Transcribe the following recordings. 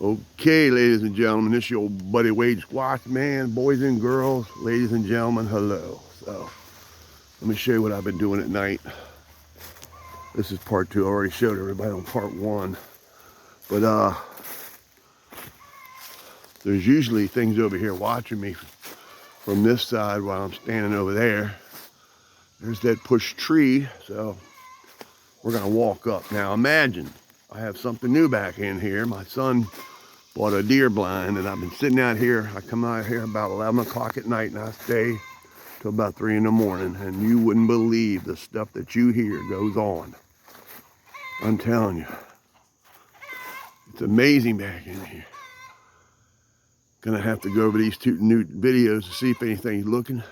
Okay, ladies and gentlemen, this is your buddy Wade Squatchmann. Boys and girls, ladies and gentlemen, hello. So, let me show you what I've been doing at night. This is part two. I already showed everybody on part one. But there's usually things over here watching me from this side while I'm standing over there. There's that push tree, so we're gonna walk up. Now imagine, I have something new back in here. My son bought a deer blind, and I've been sitting out here. I come out here about 11 o'clock at night, and I stay till about 3 in the morning, and you wouldn't believe the stuff that you hear goes on. I'm telling you, it's amazing back in here. Gonna have to go over these two new videos to see if anything's looking.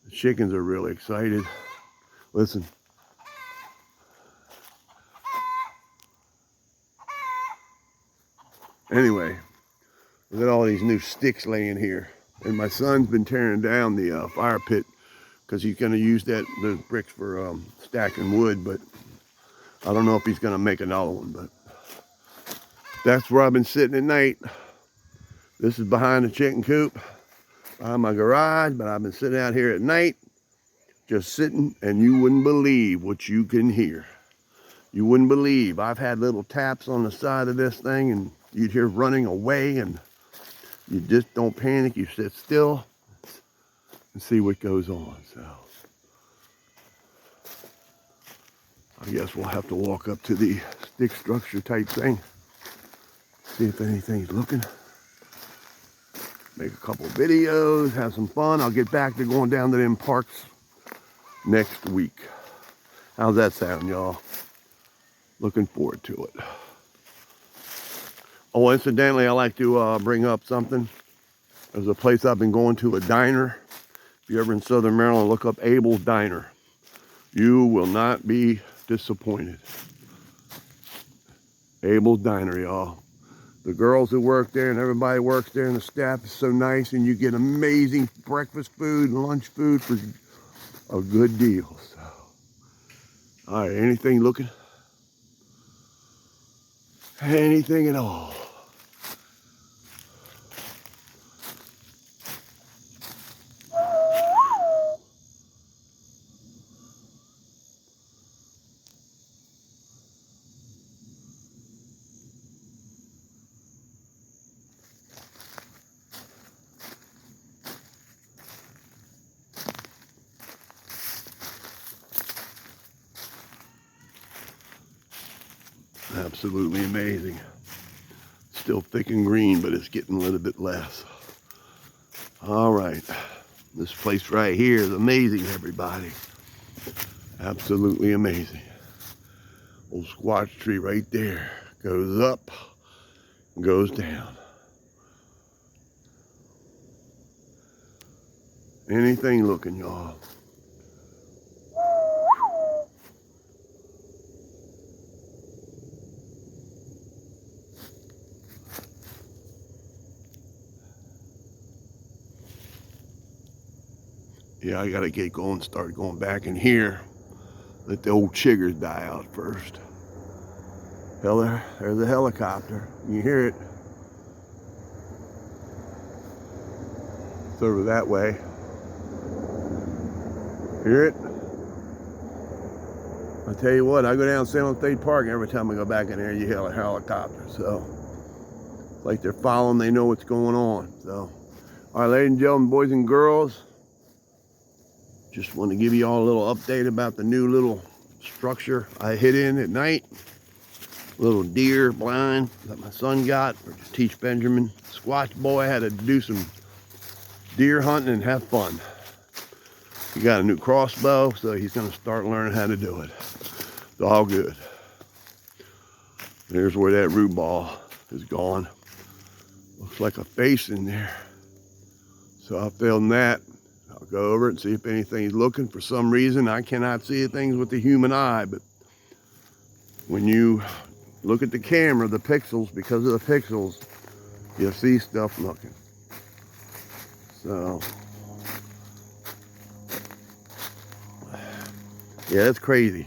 The chickens are really excited. Listen. Anyway, look at all these new sticks laying here. And my son's been tearing down the fire pit because he's going to use those bricks for stacking wood, but I don't know if he's going to make another one. But that's where I've been sitting at night. This is behind the chicken coop, behind my garage, but I've been sitting out here at night, just sitting, and you wouldn't believe what you can hear. You wouldn't believe. I've had little taps on the side of this thing, and you'd hear running away, and you just don't panic. You sit still and see what goes on. So I guess we'll have to walk up to the stick structure type thing, see if anything's looking. Make a couple of videos, have some fun. I'll get back to going down to them parks next week. How's that sound, y'all? Looking forward to it. Oh, incidentally, I like to bring up something. There's a place I've been going to, a diner. If you're ever in Southern Maryland, look up Abel's Diner. You will not be disappointed. Abel's Diner, y'all. The girls who work there and everybody works there and the staff is so nice, and you get amazing breakfast food and lunch food for a good deal. So, all right, anything looking? Anything at all? Absolutely amazing. Still thick and green, but it's getting a little bit less. All right, this place right here is amazing, everybody. Absolutely amazing. Old squash tree right there. Goes up, goes down. Anything looking, y'all. Yeah, I gotta get going, start going back in here. Let the old chiggers die out first. Hell, there's a helicopter. You hear it. It's over that way. Hear it? I tell you what, I go down Salem State Park, and every time I go back in there, you hear a helicopter. So, it's like they're following, they know what's going on. So, all right, ladies and gentlemen, boys and girls, just want to give you all a little update about the new little structure I hid in at night. Little deer blind that my son got for to teach Benjamin. Squatch boy had to do some deer hunting and have fun. He got a new crossbow, so he's going to start learning how to do it. It's all good. There's where that root ball is gone. Looks like a face in there. So I'll film that. I'll go over it and see if anything's looking. For some reason, I cannot see things with the human eye, but when you look at the camera, the pixels, because of the pixels, you'll see stuff looking. So, yeah, that's crazy.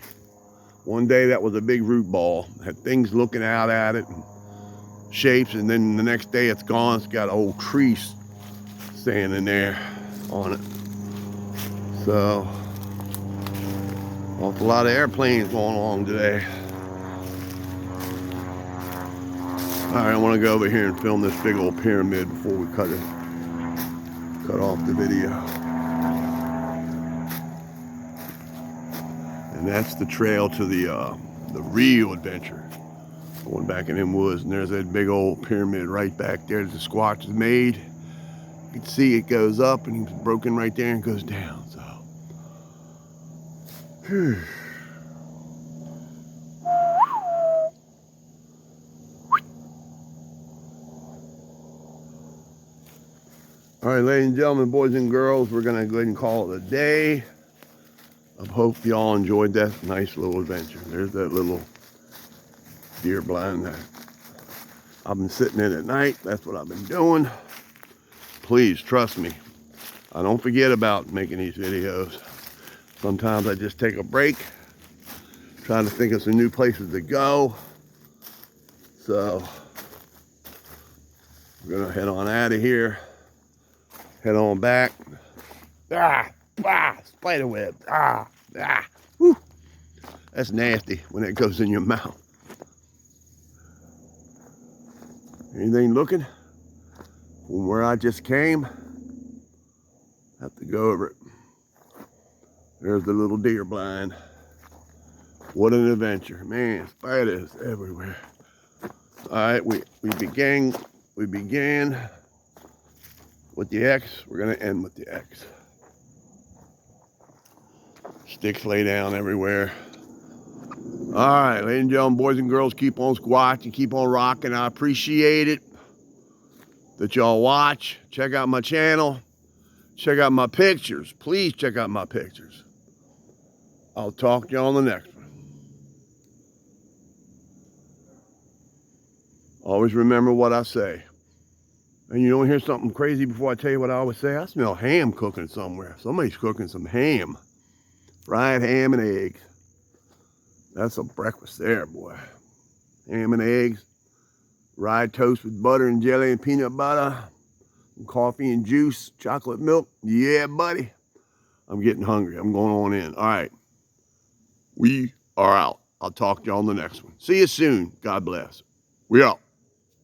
One day that was a big root ball. Had things looking out at it. And shapes, and then the next day it's gone. It's got old trees standing there on it. So, awful lot of airplanes going along today. All right, I want to go over here and film this big old pyramid before we cut off the video. And that's the trail to the real adventure. Going back in them woods, and there's that big old pyramid right back there that the Squatch has made. You can see it goes up and it's broken right there and goes down. So, whew. All right, ladies and gentlemen, boys and girls, we're gonna go ahead and call it a day. I hope y'all enjoyed that nice little adventure. There's that little deer blind that I've been sitting in at night. That's what I've been doing. Please trust me. I don't forget about making these videos. Sometimes I just take a break, trying to think of some new places to go. So we're gonna head on out of here. Head on back. Spider web. Whew. That's nasty when it goes in your mouth. Anything looking from where I just came? Have to go over it. There's the little deer blind. What an adventure. Man, spiders everywhere. All right, we began with the X. We're gonna end with the X. Sticks lay down everywhere. All right, ladies and gentlemen, boys and girls, keep on squatching, keep on rocking. I appreciate it that y'all watch. Check out my channel. Check out my pictures. Please check out my pictures. I'll talk to y'all on the next one. Always remember what I say. And you don't hear something crazy before I tell you what I always say? I smell ham cooking somewhere. Somebody's cooking some ham. Fried ham and eggs. That's a breakfast there, boy. Ham and eggs. Rye toast with butter and jelly and peanut butter. And coffee and juice. Chocolate milk. Yeah, buddy. I'm getting hungry. I'm going on in. All right. We are out. I'll talk to y'all on the next one. See you soon. God bless. We out.